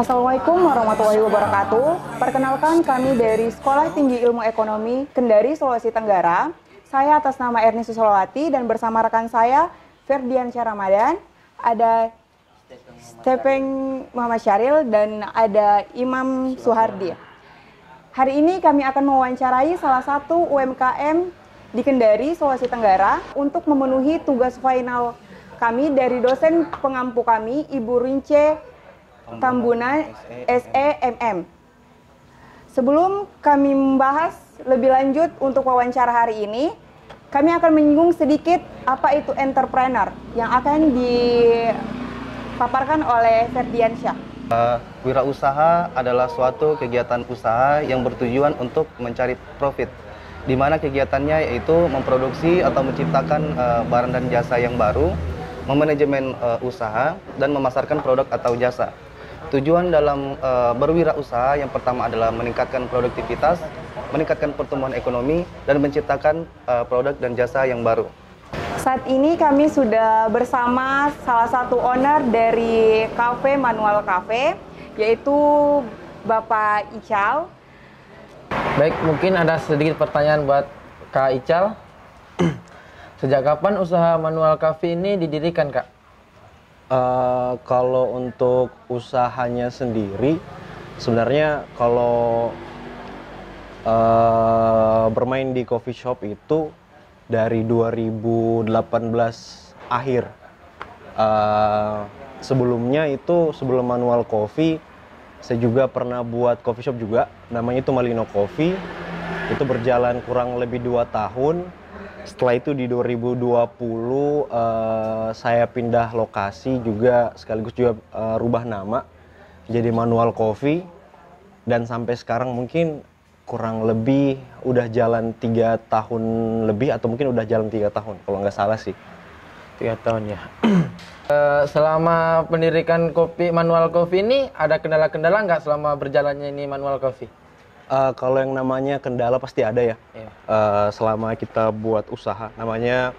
Assalamualaikum warahmatullahi wabarakatuh. Perkenalkan, kami dari Sekolah Tinggi Ilmu Ekonomi Kendari, Sulawesi Tenggara. Saya atas nama Erni Susolawati dan bersama rekan saya Ferdiansyah Ramadan, ada Stephen Muhammad Syaril dan ada Imam Suhardi. Hari ini kami akan mewawancarai salah satu UMKM di Kendari, Sulawesi Tenggara untuk memenuhi tugas final kami dari dosen pengampu kami, Ibu Rince Tambunan, SEMM. Sebelum kami membahas lebih lanjut untuk wawancara hari ini, kami akan menyinggung sedikit apa itu entrepreneur yang akan dipaparkan oleh Ferdiansyah. Wirausaha adalah suatu kegiatan usaha yang bertujuan untuk mencari profit, di mana kegiatannya yaitu memproduksi atau menciptakan barang dan jasa yang baru, memanajemen usaha, dan memasarkan produk atau jasa. Tujuan dalam berwirausaha yang pertama adalah meningkatkan produktivitas, meningkatkan pertumbuhan ekonomi, dan menciptakan produk dan jasa yang baru. Saat ini kami sudah bersama salah satu owner dari Cafe Manual Cafe, yaitu Bapak Ical. Baik, mungkin ada sedikit pertanyaan buat Kak Ical. Sejak kapan usaha Manual Cafe ini didirikan, Kak? Kalau untuk usahanya sendiri, sebenarnya kalau bermain di coffee shop itu dari 2018 akhir. Sebelumnya itu, sebelum Manual Coffee, saya juga pernah buat coffee shop juga, namanya itu Malino Coffee. Itu berjalan kurang lebih 2 tahun. Setelah itu di 2020 saya pindah lokasi juga, sekaligus juga rubah nama jadi Manual Coffee, dan sampai sekarang mungkin kurang lebih udah jalan 3 tahun lebih, atau mungkin udah jalan 3 tahun kalau nggak salah sih. 3 tahun ya. Selama pendirikan Manual Coffee ini ada kendala-kendala nggak selama berjalannya ini Manual Coffee? Kalau yang namanya kendala pasti ada ya. Iya. Selama kita buat usaha, namanya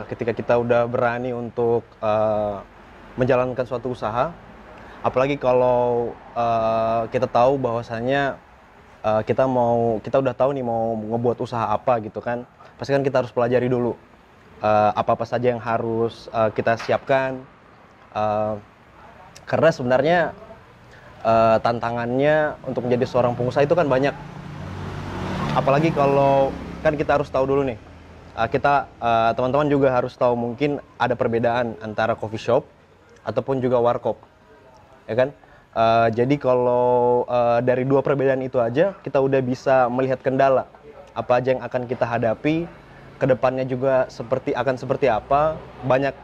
ketika kita udah berani untuk menjalankan suatu usaha, apalagi kalau kita tahu bahwasanya kita udah tahu nih mau ngebuat usaha apa gitu kan, pasti kan kita harus pelajari dulu apa-apa saja yang harus kita siapkan, karena sebenarnya tantangannya untuk menjadi seorang pengusaha itu kan banyak. Apalagi kalau kan kita harus tahu dulu nih, kita teman-teman juga harus tahu mungkin ada perbedaan antara coffee shop ataupun juga warkop, ya kan? Jadi kalau dari 2 perbedaan itu aja kita udah bisa melihat kendala apa aja yang akan kita hadapi, kedepannya juga akan seperti apa. Banyak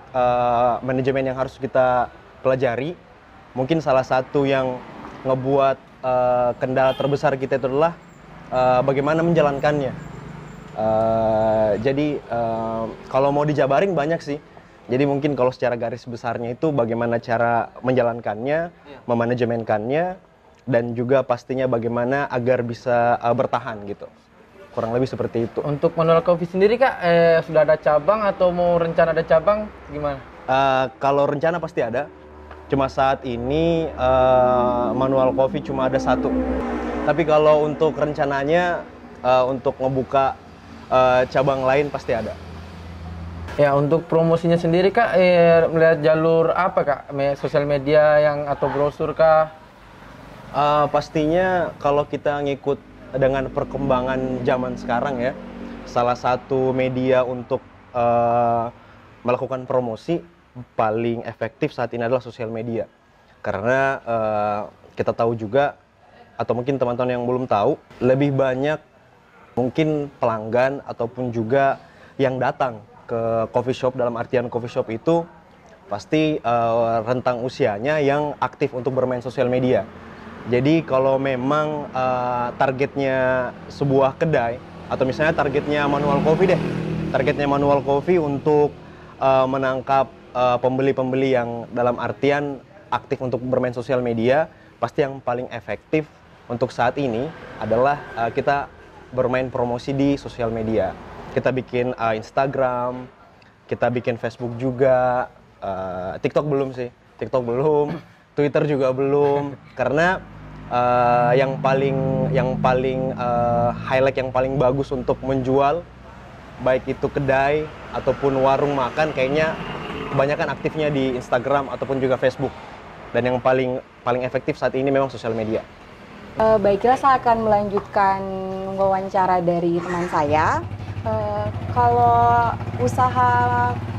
manajemen yang harus kita pelajari. Mungkin salah satu yang ngebuat kendala terbesar kita itu adalah bagaimana menjalankannya. Jadi kalau mau dijabarin banyak sih. Jadi mungkin kalau secara garis besarnya itu bagaimana cara menjalankannya, memanajemenkannya, dan juga pastinya bagaimana agar bisa bertahan gitu. Kurang lebih seperti itu. Untuk Manual Coffee sendiri, Kak, sudah ada cabang atau mau rencana ada cabang gimana? Kalau rencana pasti ada. Cuma saat ini Manual Coffee cuma ada 1. Tapi kalau untuk rencananya untuk ngebuka cabang lain pasti ada. Ya, untuk promosinya sendiri, Kak, melihat jalur apa, Kak? Sosial media atau brosur kah? Pastinya kalau kita ngikut dengan perkembangan zaman sekarang ya, salah satu media untuk melakukan promosi paling efektif saat ini adalah sosial media. Karena kita tahu juga, atau mungkin teman-teman yang belum tahu, lebih banyak mungkin pelanggan ataupun juga yang datang ke coffee shop, dalam artian coffee shop itu pasti rentang usianya yang aktif untuk bermain sosial media. Jadi kalau memang targetnya sebuah kedai, atau misalnya targetnya Manual Coffee deh, targetnya Manual Coffee untuk menangkap pembeli-pembeli yang dalam artian aktif untuk bermain sosial media, pasti yang paling efektif untuk saat ini adalah kita bermain promosi di sosial media. Kita bikin Instagram, kita bikin Facebook juga, TikTok belum sih, TikTok belum. Twitter juga belum. Karena yang paling highlight, yang paling bagus untuk menjual, baik itu kedai ataupun warung makan, kayaknya kebanyakan aktifnya di Instagram ataupun juga Facebook. Dan yang paling efektif saat ini memang sosial media. Baiklah, saya akan melanjutkan wawancara dari teman saya. Kalau usaha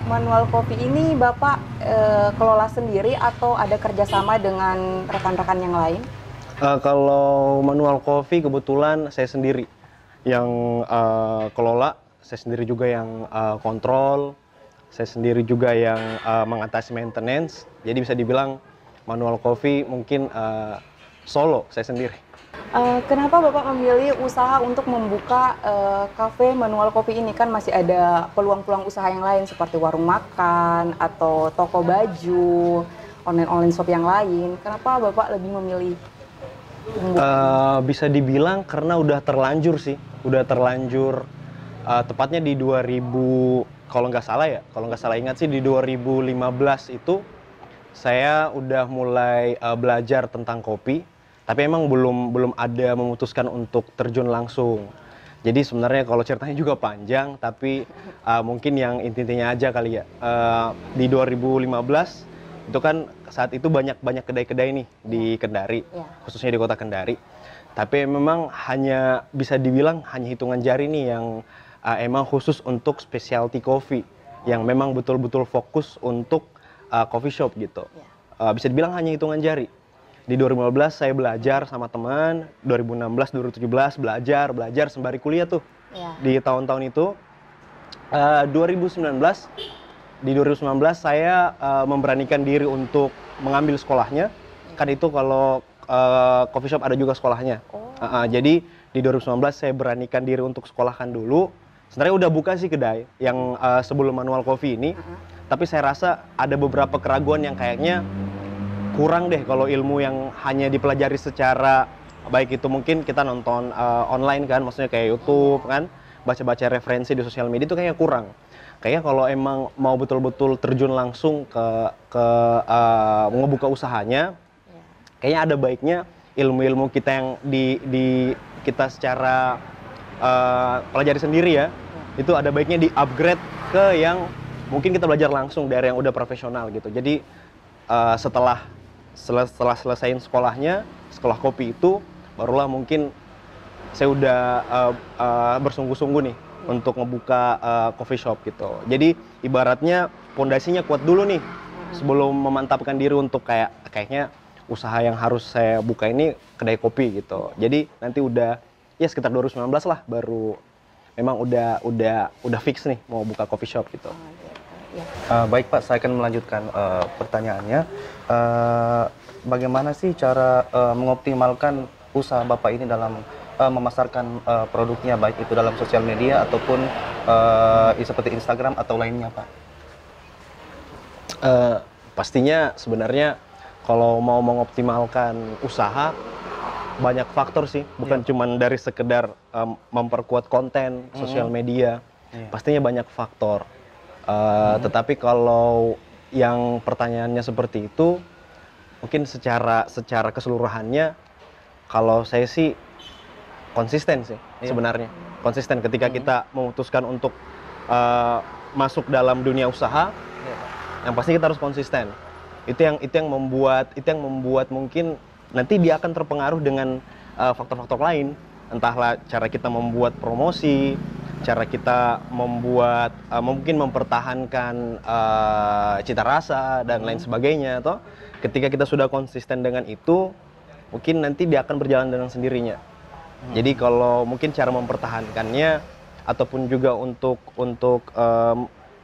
manual kopi ini Bapak kelola sendiri atau ada kerjasama dengan rekan-rekan yang lain? Kalau manual coffee kebetulan saya sendiri yang kelola, saya sendiri juga yang kontrol, saya sendiri juga yang mengatasi maintenance. Jadi bisa dibilang manual coffee mungkin solo saya sendiri. Kenapa Bapak memilih usaha untuk membuka kafe manual kopi ini? Kan masih ada peluang-peluang usaha yang lain seperti warung makan atau toko baju, online shop yang lain. Kenapa Bapak lebih memilih bisa dibilang karena udah terlanjur sih, udah terlanjur tepatnya di 2000, kalau nggak salah ingat sih di 2015 itu saya udah mulai belajar tentang kopi, tapi emang belum ada memutuskan untuk terjun langsung. Jadi sebenarnya kalau ceritanya juga panjang, tapi mungkin yang intinya aja kali ya. Di 2015 itu kan saat itu banyak kedai-kedai nih di Kendari, khususnya di kota Kendari. Tapi memang hanya bisa dibilang hanya hitungan jari nih yang emang khusus untuk specialty coffee, yang memang betul-betul fokus untuk coffee shop gitu. Bisa dibilang hanya hitungan jari. Di 2015 saya belajar sama teman, 2016, 2017 belajar sembari kuliah tuh. Di tahun-tahun itu, 2019 saya memberanikan diri untuk mengambil sekolahnya. Kan itu kalau coffee shop ada juga sekolahnya. Jadi di 2019 saya beranikan diri untuk sekolahkan dulu. Sebenarnya udah buka sih kedai yang sebelum manual coffee ini. Tapi saya rasa ada beberapa keraguan yang kayaknya kurang deh kalau ilmu yang hanya dipelajari secara baik itu mungkin kita nonton online kan, maksudnya kayak YouTube kan, baca-baca referensi di sosial media itu kayaknya kurang. Kayaknya kalau emang mau betul-betul terjun langsung ke ngebuka usahanya, kayaknya ada baiknya ilmu-ilmu kita yang kita secara pelajari sendiri ya, itu ada baiknya di-upgrade ke yang mungkin kita belajar langsung dari yang udah profesional gitu. Jadi setelah selesaiin sekolahnya, sekolah kopi itu, barulah mungkin saya udah bersungguh-sungguh nih untuk ngebuka coffee shop gitu. Jadi ibaratnya pondasinya kuat dulu nih sebelum memantapkan diri untuk kayaknya usaha yang harus saya buka ini kedai kopi gitu. Jadi nanti udah ya sekitar 2019 lah baru memang udah fix nih mau buka coffee shop gitu. Baik Pak, saya akan melanjutkan pertanyaannya. Bagaimana sih cara mengoptimalkan usaha Bapak ini dalam memasarkan produknya, baik itu dalam sosial media ataupun seperti Instagram atau lainnya Pak? Pastinya sebenarnya kalau mau mengoptimalkan usaha banyak faktor sih, bukan cuma dari sekedar memperkuat konten sosial media. Pastinya banyak faktor. Tetapi kalau yang pertanyaannya seperti itu, mungkin secara keseluruhannya, kalau saya sih konsisten sih sebenarnya. Konsisten ketika kita memutuskan untuk masuk dalam dunia usaha, yang pasti kita harus konsisten. Itu yang membuat mungkin nanti dia akan terpengaruh dengan faktor-faktor lain. Entahlah cara kita membuat promosi, cara kita membuat mungkin mempertahankan cita rasa dan lain sebagainya. Atau ketika kita sudah konsisten dengan itu, mungkin nanti dia akan berjalan dengan sendirinya. Jadi kalau mungkin cara mempertahankannya ataupun juga untuk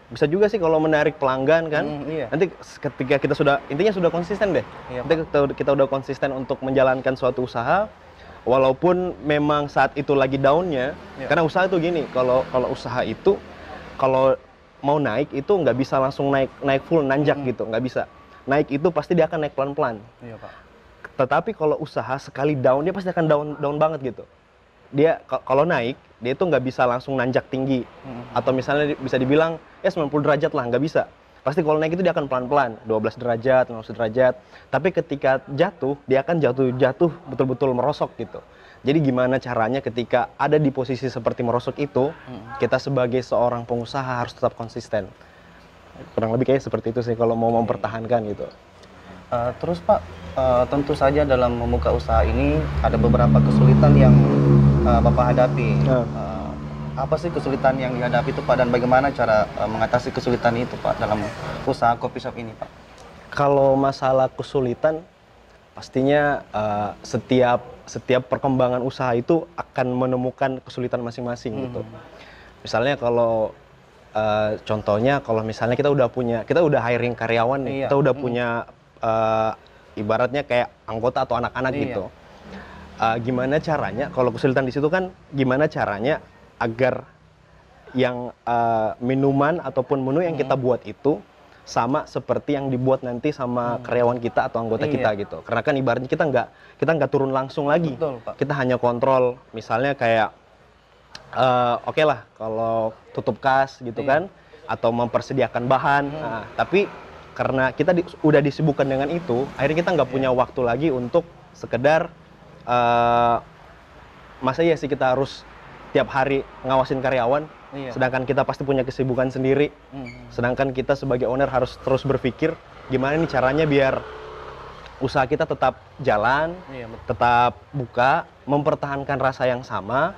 bisa juga sih kalau menarik pelanggan kan. Nanti ketika kita intinya sudah konsisten deh. Kita udah konsisten untuk menjalankan suatu usaha. Walaupun memang saat itu lagi down-nya, karena usaha itu gini, kalau usaha itu kalau mau naik itu nggak bisa langsung naik full nanjak gitu, nggak bisa. Naik itu pasti dia akan naik pelan-pelan. Iya Pak. Tetapi kalau usaha sekali down dia pasti akan down banget gitu. Dia kalau naik dia itu nggak bisa langsung nanjak tinggi, atau misalnya bisa dibilang 90 derajat lah, nggak bisa. Pasti kalau naik itu dia akan pelan-pelan, 12 derajat, 15 derajat. Tapi ketika jatuh, dia akan jatuh betul-betul merosok gitu. Jadi gimana caranya ketika ada di posisi seperti merosok itu, kita sebagai seorang pengusaha harus tetap konsisten. Kurang lebih kayak seperti itu sih kalau mau mempertahankan gitu. Terus Pak, tentu saja dalam membuka usaha ini ada beberapa kesulitan yang Bapak hadapi. Apa sih kesulitan yang dihadapi itu Pak, dan bagaimana cara mengatasi kesulitan itu Pak dalam usaha coffee shop ini Pak? Kalau masalah kesulitan, pastinya setiap perkembangan usaha itu akan menemukan kesulitan masing-masing gitu. Misalnya kalau contohnya kalau misalnya kita udah hiring karyawan nih, kita udah punya ibaratnya kayak anggota atau anak-anak gitu. Gimana caranya? Kalau kesulitan di situ kan gimana caranya agar yang minuman ataupun menu yang kita buat itu sama seperti yang dibuat nanti sama karyawan kita atau anggota kita gitu. Karena kan ibaratnya kita nggak turun langsung lagi. Betul, Pak. Kita hanya kontrol, misalnya kayak oke lah kalau tutup kas gitu kan, atau mempersediakan bahan. Nah, tapi karena kita udah disibukkan dengan itu, akhirnya kita nggak punya waktu lagi untuk sekedar masa ya sih kita harus tiap hari ngawasin karyawan, sedangkan kita pasti punya kesibukan sendiri. Sedangkan kita sebagai owner harus terus berpikir gimana nih caranya biar usaha kita tetap jalan, tetap buka, mempertahankan rasa yang sama,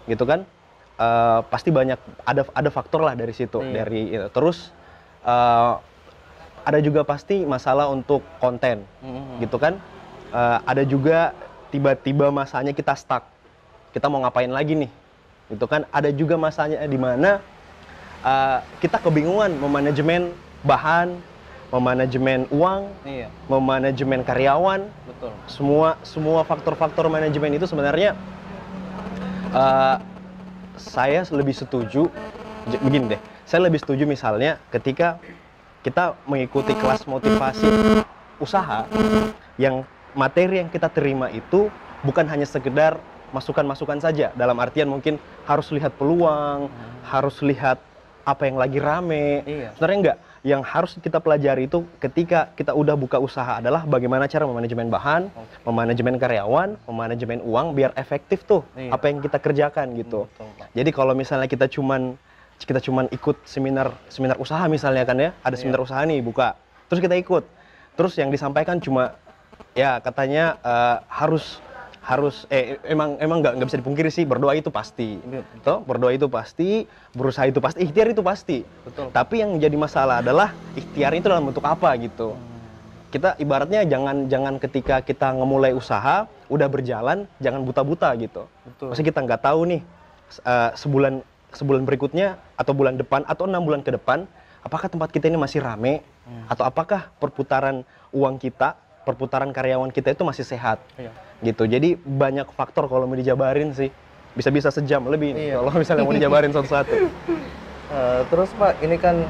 gitu kan? Pasti banyak ada faktor lah dari situ, dari itu. Terus ada juga pasti masalah untuk konten, gitu kan? Ada juga tiba-tiba masanya kita stuck, kita mau ngapain lagi nih? Gitu kan, ada juga masanya di mana kita kebingungan memanajemen bahan, memanajemen uang, memanajemen karyawan. Betul. Semua faktor-faktor manajemen itu sebenarnya saya lebih setuju begini deh. Saya lebih setuju misalnya ketika kita mengikuti kelas motivasi usaha yang materi yang kita terima itu bukan hanya sekedar masukan-masukan saja, dalam artian mungkin harus lihat peluang, harus lihat apa yang lagi rame. Sebenarnya enggak. Yang harus kita pelajari itu ketika kita udah buka usaha adalah bagaimana cara memanajemen bahan, memanajemen karyawan, memanajemen uang biar efektif tuh apa yang kita kerjakan gitu. Jadi kalau misalnya kita cuman ikut seminar usaha misalnya kan ya, ada seminar usaha nih buka, terus kita ikut, terus yang disampaikan cuma ya katanya emang nggak bisa dipungkiri sih, berdoa itu pasti, toh berdoa itu pasti, berusaha itu pasti, ikhtiar itu pasti. Betul. Tapi yang jadi masalah adalah ikhtiar itu dalam bentuk apa gitu. Kita ibaratnya jangan ketika kita ngemulai usaha udah berjalan jangan buta-buta gitu. Maksudnya kita nggak tahu nih sebulan berikutnya atau bulan depan atau 6 bulan ke depan apakah tempat kita ini masih rame atau apakah perputaran uang kita, perputaran karyawan kita itu masih sehat. Gitu. Jadi banyak faktor kalau mau dijabarin sih. Bisa-bisa sejam lebih nih kalau misalnya mau dijabarin satu-satu. Terus Pak, ini kan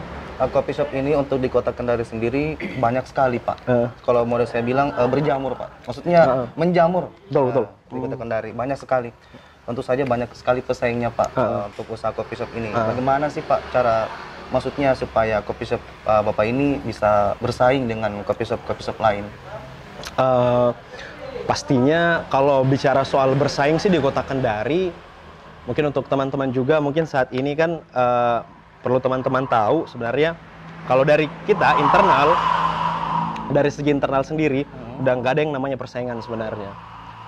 coffee shop ini untuk di Kota Kendari sendiri banyak sekali Pak. Kalau mau saya bilang berjamur Pak. Maksudnya menjamur. Betul. Di Kota Kendari banyak sekali. Tentu saja banyak sekali pesaingnya Pak untuk usaha coffee shop ini. Bagaimana sih Pak cara maksudnya supaya coffee shop Bapak ini bisa bersaing dengan coffee shop lain? Pastinya kalau bicara soal bersaing sih di Kota Kendari, mungkin untuk teman-teman juga mungkin saat ini kan perlu teman-teman tahu sebenarnya kalau dari kita internal, dari segi internal sendiri udah nggak ada yang namanya persaingan sebenarnya.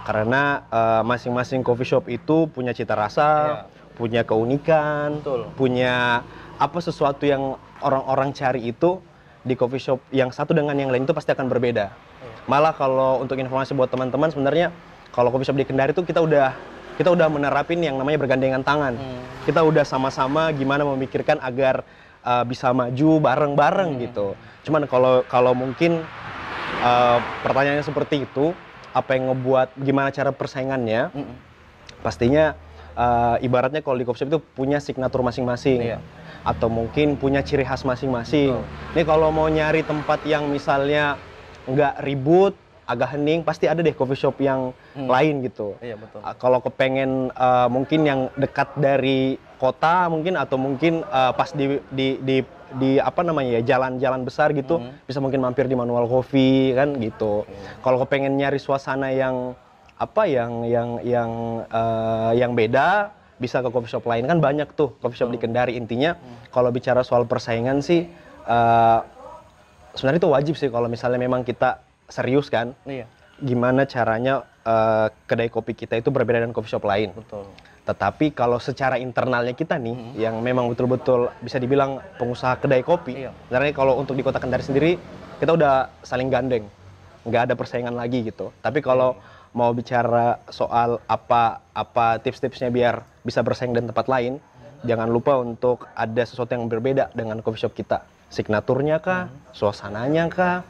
Karena masing-masing coffee shop itu punya cita rasa, punya keunikan, punya sesuatu yang orang-orang cari itu di coffee shop yang satu dengan yang lain itu pasti akan berbeda. Malah kalau untuk informasi buat teman-teman sebenarnya kalau coffee shop di Kendari itu kita udah menerapin yang namanya bergandengan tangan. Kita udah sama-sama gimana memikirkan agar bisa maju bareng-bareng gitu. Cuman kalau mungkin pertanyaannya seperti itu, apa yang ngebuat gimana cara persaingannya? Pastinya ibaratnya kalau di coffee shop itu punya signatur masing-masing. Atau mungkin punya ciri khas masing-masing. Ini kalau mau nyari tempat yang misalnya nggak ribut, agak hening, pasti ada deh coffee shop yang lain gitu. Kalau kepengen mungkin yang dekat dari kota mungkin, atau mungkin pas di apa namanya ya, jalan-jalan besar gitu, bisa mungkin mampir di Manual Coffee kan gitu. Kalau kepengen nyari suasana yang apa yang beda, bisa ke coffee shop lain, kan banyak tuh coffee shop di Kendari. Intinya kalau bicara soal persaingan sih sebenarnya itu wajib sih kalau misalnya memang kita serius kan. Iya. Gimana caranya kedai kopi kita itu berbeda dengan coffee shop lain. Betul. Tetapi kalau secara internalnya kita nih, yang memang betul-betul bisa dibilang pengusaha kedai kopi, Iya. sebenarnya kalau untuk di Kota Kendari sendiri, kita udah saling gandeng, nggak ada persaingan lagi gitu. Tapi kalau mau bicara soal apa tips-tipsnya biar bisa bersaing dengan tempat lain, jangan lupa untuk ada sesuatu yang berbeda dengan coffee shop kita. Signaturnya kah, suasananya kah,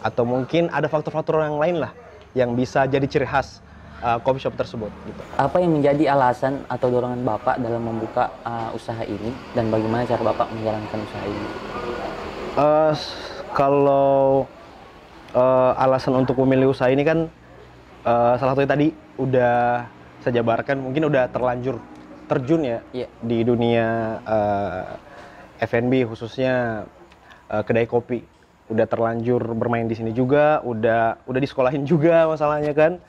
atau mungkin ada faktor-faktor yang lain lah yang bisa jadi ciri khas coffee shop tersebut gitu. Apa yang menjadi alasan atau dorongan Bapak dalam membuka usaha ini, dan bagaimana cara Bapak menjalankan usaha ini? Kalau alasan untuk memilih usaha ini kan salah satunya tadi udah saya jabarkan, mungkin udah terlanjur terjun ya di dunia F&B, khususnya kedai kopi. Udah terlanjur bermain di sini juga, udah disekolahin juga masalahnya kan.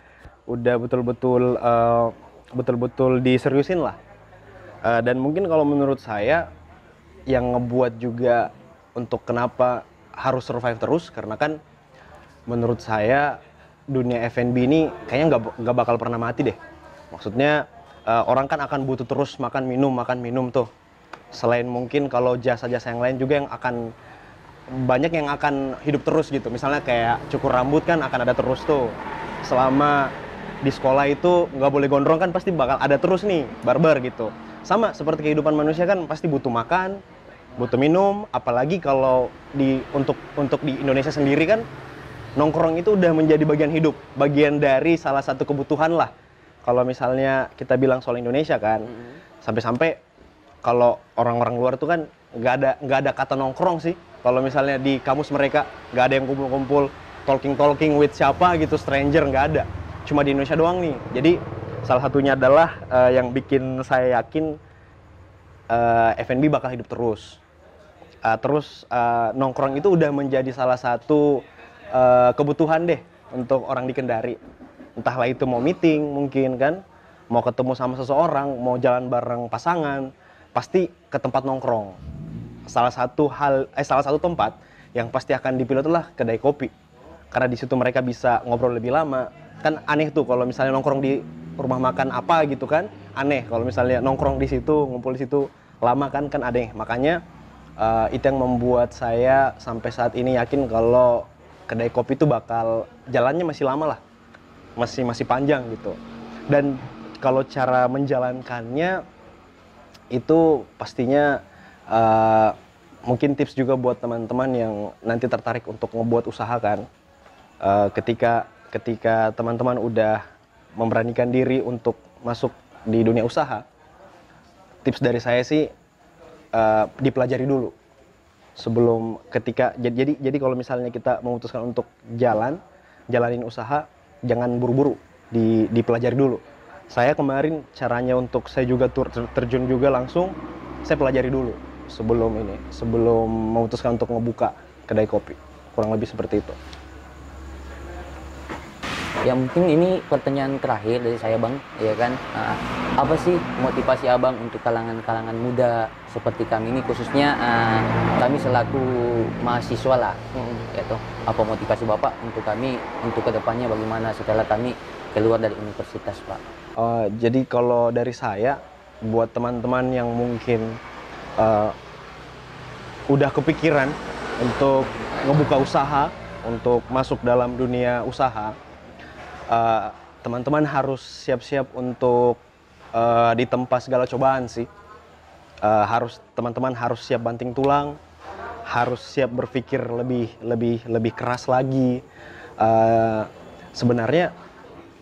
Udah betul-betul diseriusin lah. Dan mungkin kalau menurut saya yang ngebuat juga untuk kenapa harus survive terus, karena kan menurut saya dunia F&B ini kayaknya nggak bakal pernah mati deh. Maksudnya orang kan akan butuh terus makan minum tuh. Selain mungkin kalau jasa-jasa yang lain juga yang akan banyak yang akan hidup terus gitu. Misalnya kayak cukur rambut kan akan ada terus tuh. Selama di sekolah itu nggak boleh gondrong kan pasti bakal ada terus nih barber gitu. Sama seperti kehidupan manusia kan pasti butuh makan, butuh minum. Apalagi kalau untuk di Indonesia sendiri kan nongkrong itu udah menjadi bagian hidup, bagian dari salah satu kebutuhan lah. Kalau misalnya kita bilang soal Indonesia kan, sampai-sampai kalau orang-orang luar tuh kan nggak ada kata nongkrong sih. Kalau misalnya di kamus mereka nggak ada yang kumpul-kumpul talking with siapa gitu, stranger, nggak ada. Cuma di Indonesia doang nih. Jadi salah satunya adalah yang bikin saya yakin F&B bakal hidup terus. Terus nongkrong itu udah menjadi salah satu kebutuhan deh untuk orang di Kendari. Entahlah itu mau meeting mungkin kan, mau ketemu sama seseorang, mau jalan bareng pasangan, pasti ke tempat nongkrong. Salah satu tempat yang pasti akan dipilih adalah kedai kopi. Karena di situ mereka bisa ngobrol lebih lama. Kan aneh tuh kalau misalnya nongkrong di rumah makan apa gitu kan, aneh kalau misalnya nongkrong di situ, ngumpul di situ lama kan aneh. Makanya itu yang membuat saya sampai saat ini yakin kalau kedai kopi itu bakal jalannya masih lama lah, masih panjang gitu. Dan kalau cara menjalankannya itu pastinya mungkin tips juga buat teman-teman yang nanti tertarik untuk ngebuat usaha kan. Ketika teman-teman udah memberanikan diri untuk masuk di dunia usaha, tips dari saya sih dipelajari dulu sebelum jadi kalau misalnya kita memutuskan untuk jalanin usaha, jangan buru-buru, dipelajari dulu. Saya kemarin caranya untuk saya juga terjun juga langsung saya pelajari dulu sebelum memutuskan untuk ngebuka kedai kopi, kurang lebih seperti itu. Ya mungkin ini pertanyaan terakhir dari saya Bang, ya kan. Apa sih motivasi Abang untuk kalangan-kalangan muda seperti kami ini, khususnya kami selaku mahasiswa lah, yaitu apa motivasi Bapak untuk kami untuk kedepannya bagaimana setelah kami keluar dari universitas Pak? Jadi kalau dari saya, buat teman-teman yang mungkin udah kepikiran untuk ngebuka usaha, untuk masuk dalam dunia usaha, teman-teman harus siap-siap untuk ditempa segala cobaan sih. Teman-teman harus siap banting tulang, harus siap berpikir lebih keras lagi. Sebenarnya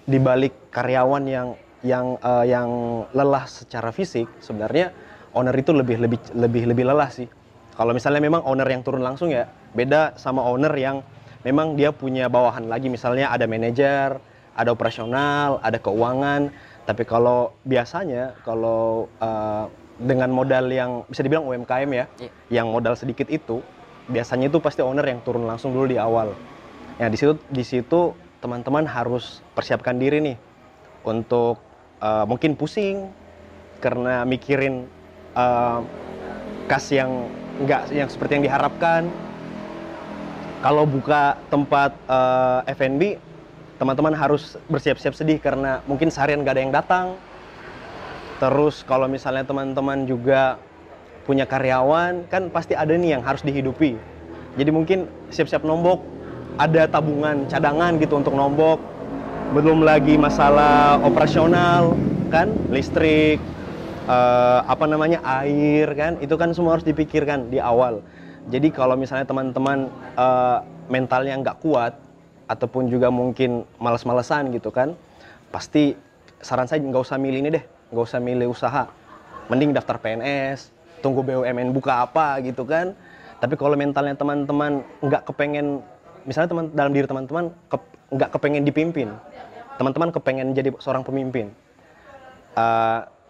di balik karyawan yang lelah secara fisik, sebenarnya owner itu lebih lelah sih. Kalau misalnya memang owner yang turun langsung ya beda sama owner yang memang dia punya bawahan lagi, misalnya ada manajer, ada operasional, ada keuangan. Tapi kalau biasanya dengan modal yang bisa dibilang UMKM ya, yang modal sedikit itu, biasanya itu pasti owner yang turun langsung dulu di awal. Ya di situ teman-teman harus persiapkan diri nih untuk mungkin pusing karena mikirin kas yang nggak yang seperti yang diharapkan. Kalau buka tempat F&B, teman-teman harus bersiap-siap sedih karena mungkin seharian nggak ada yang datang. Terus kalau misalnya teman-teman juga punya karyawan, kan pasti ada nih yang harus dihidupi. Jadi mungkin siap-siap nombok, ada tabungan cadangan gitu untuk nombok. Belum lagi masalah operasional, kan, listrik, air, kan, itu kan semua harus dipikirkan di awal. Jadi kalau misalnya teman-teman mentalnya nggak kuat, ataupun juga mungkin malas-malesan gitu kan, pasti saran saya nggak usah milih ini deh, nggak usah milih usaha. Mending daftar PNS, tunggu BUMN buka apa gitu kan. Tapi kalau mentalnya teman-teman nggak kepengen, misalnya dalam diri teman-teman nggak kepengen dipimpin, teman-teman kepengen jadi seorang pemimpin,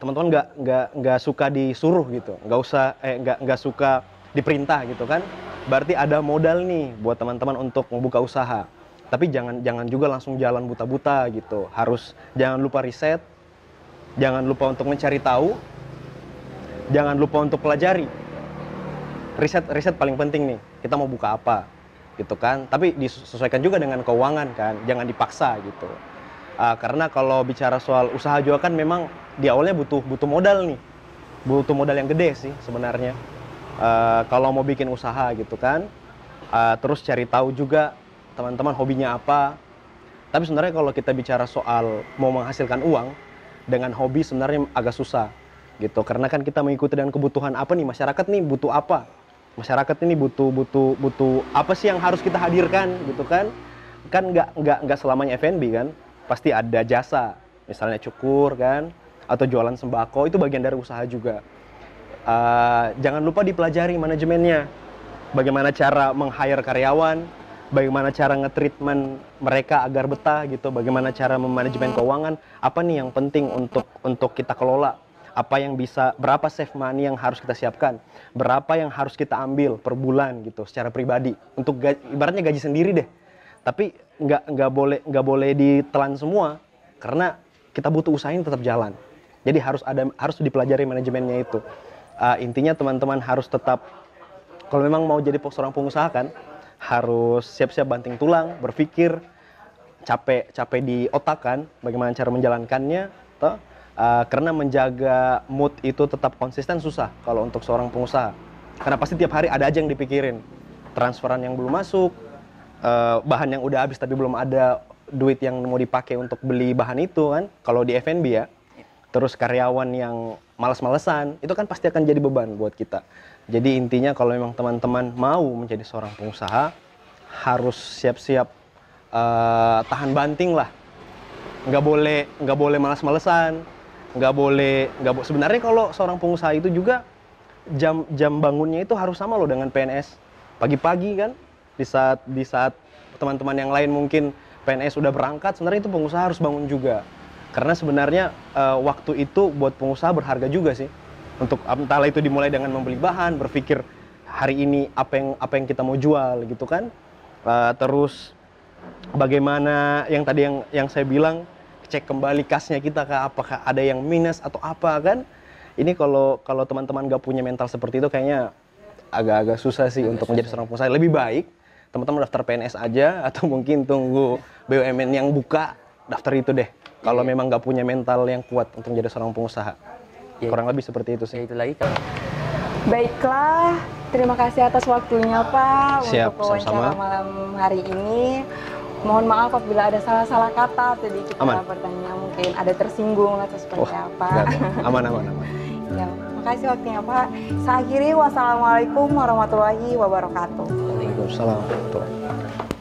teman-teman nggak suka disuruh gitu, nggak suka diperintah gitu kan, berarti ada modal nih buat teman-teman untuk membuka usaha. Tapi jangan juga langsung jalan buta-buta gitu, jangan lupa riset, jangan lupa untuk mencari tahu, jangan lupa untuk pelajari. Riset paling penting nih, kita mau buka apa gitu kan, tapi disesuaikan juga dengan keuangan kan, jangan dipaksa gitu. Karena kalau bicara soal usaha juga kan memang di awalnya butuh modal nih, butuh modal yang gede sih sebenarnya. Kalau mau bikin usaha gitu kan, terus cari tahu juga teman-teman hobinya apa. Tapi sebenarnya kalau kita bicara soal mau menghasilkan uang dengan hobi sebenarnya agak susah gitu, karena kan kita mengikuti dengan kebutuhan apa nih, masyarakat nih butuh apa, masyarakat ini butuh apa sih yang harus kita hadirkan gitu kan. Kan nggak selamanya F&B kan, pasti ada jasa, misalnya cukur kan, atau jualan sembako, itu bagian dari usaha juga. Jangan lupa dipelajari manajemennya, bagaimana cara meng-hire karyawan, bagaimana cara nge-treatment mereka agar betah gitu, bagaimana cara memanajemen keuangan, apa nih yang penting untuk kita kelola, apa yang bisa, berapa save money yang harus kita siapkan, berapa yang harus kita ambil per bulan gitu secara pribadi untuk ibaratnya gaji sendiri deh. Tapi nggak boleh ditelan semua karena kita butuh usaha ini tetap jalan. Jadi harus dipelajari manajemennya itu. Intinya teman-teman harus tetap, kalau memang mau jadi seorang pengusaha kan, harus siap-siap banting tulang, berpikir, capek di otak kan, bagaimana cara menjalankannya, toh. Karena menjaga mood itu tetap konsisten susah kalau untuk seorang pengusaha. Karena pasti tiap hari ada aja yang dipikirin, transferan yang belum masuk, bahan yang udah habis tapi belum ada duit yang mau dipakai untuk beli bahan itu kan, kalau di F&B ya. Terus karyawan yang malas-malesan, itu kan pasti akan jadi beban buat kita. Jadi intinya kalau memang teman-teman mau menjadi seorang pengusaha, harus siap-siap tahan banting lah. Nggak boleh malas-malesan, sebenarnya kalau seorang pengusaha itu juga jam bangunnya itu harus sama loh dengan PNS. Pagi-pagi kan, di saat teman-teman yang lain mungkin PNS udah berangkat, sebenarnya itu pengusaha harus bangun juga. Karena sebenarnya waktu itu buat pengusaha berharga juga sih. Untuk entah itu dimulai dengan membeli bahan, berpikir hari ini apa yang kita mau jual gitu kan. Terus bagaimana yang tadi yang saya bilang, cek kembali kasnya kita apakah ada yang minus atau apa kan. Ini kalau teman-teman gak punya mental seperti itu kayaknya agak susah sih untuk menjadi seorang pengusaha. Lebih baik teman-teman daftar PNS aja atau mungkin tunggu BUMN yang buka, daftar itu deh. Kalau memang nggak punya mental yang kuat untuk menjadi seorang pengusaha. Kurang lebih seperti itu sih. Itu lagi kan. Baiklah, terima kasih atas waktunya Pak. Siap, untuk wawancara sama-sama. malam hari ini. Mohon maaf apabila ada salah-salah kata tadi kita Aman. bertanya mungkin ada tersinggung atau seperti apa. Enggak. Aman. Ya, makasih waktunya Pak. Saya akhiri, wassalamualaikum warahmatullahi wabarakatuh. Waalaikumsalam warahmatullahi wabarakatuh.